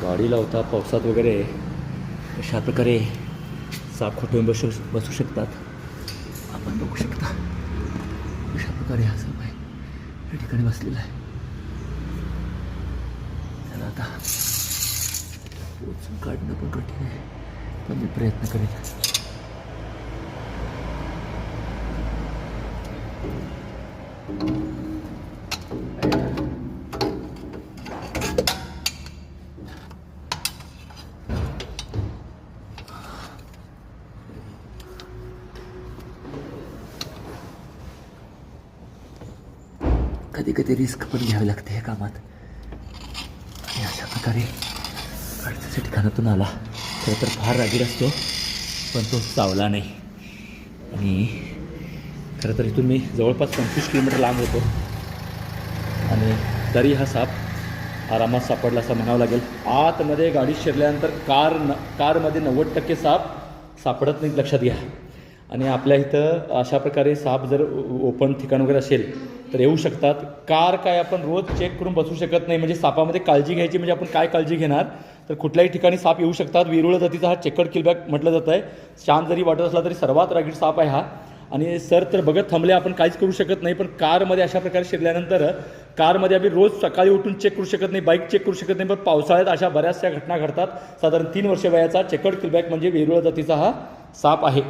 गाडी लावता पावसात वगैरे अशा प्रकारे साप खोटून बसू शकतात. आपण बघू शकता अशा प्रकारे हा साप आहे या ठिकाणी बसलेला आहे. त्याला आता पोचून काढणं पण कठीण आहे, पण मी प्रयत्न करेन. कधी कधी रिस्क पण घ्यावी लागते या कामात. आणि अशा प्रकारे अडचणीच्या ठिकाणातून आला खरं तर फार रागीट असतो, पण तो चावला नाही. आणि खरं तर इथून मी जवळपास 25 किलोमीटर लांब होतो आणि तरी हा साप आरामात सापडला असं म्हणावं लागेल. आतमध्ये गाडी शिरल्यानंतर कारमध्ये 90% साप सापडत नाहीत, लक्षात घ्या. आणि आपल्या इथं अशा प्रकारे साप जर ओपन ठिकाण वगैरे असेल तर येऊ शकतात. कार काय आपण रोज चेक करून बसू शकत नाही. म्हणजे सापामध्ये काळजी घ्यायची म्हणजे आपण काय काळजी घेणार, तर कुठल्याही ठिकाणी साप येऊ शकतात. वेरुळ जातीचा हा चेकर्ड किलबॅक म्हटलं जातं आहे. शांत जरी वाटत असला तरी सर्वात रागीट साप आहे हा. आणि सर तर बघत थांबले, आपण काहीच करू शकत नाही. पण कारमध्ये अशा प्रकारे शिरल्यानंतर कारमध्ये आम्ही रोज सकाळी उठून चेक करू शकत नाही, बाईक चेक करू शकत नाही. पण पावसाळ्यात अशा बऱ्याचशा घटना घडतात. साधारण 3 वर्ष वयाचा चेकर्ड किलबॅक म्हणजे वेरुळ जातीचा हा साप आहे.